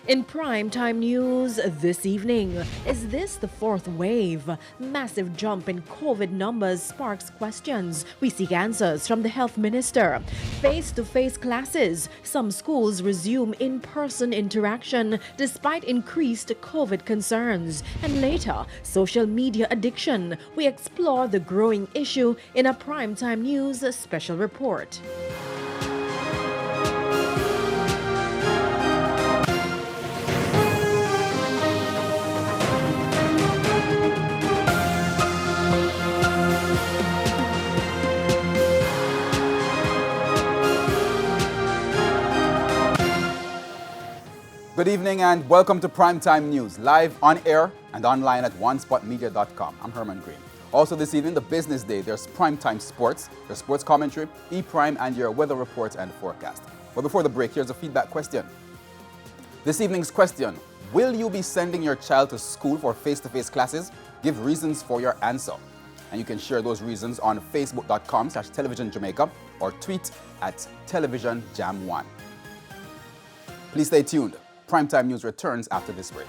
In primetime news this evening, is this the fourth wave? Massive jump in COVID numbers sparks questions. We seek answers from the health minister. Face-to-face classes. Some schools resume in-person interaction despite increased COVID concerns. And later, social media addiction. We explore the growing issue in a primetime news special report. Good evening and welcome to Primetime News, live on air and online at onespotmedia.com. I'm Herman Green. Also this evening, the business day, there's Primetime Sports, there's sports commentary, E-Prime, and your weather reports and forecast. But before the break, here's a feedback question. This evening's question, will you be sending your child to school for face-to-face classes? Give reasons for your answer. And you can share those reasons on facebook.com/televisionjamaica or tweet at televisionjam1. Please stay tuned. Primetime News returns after this break.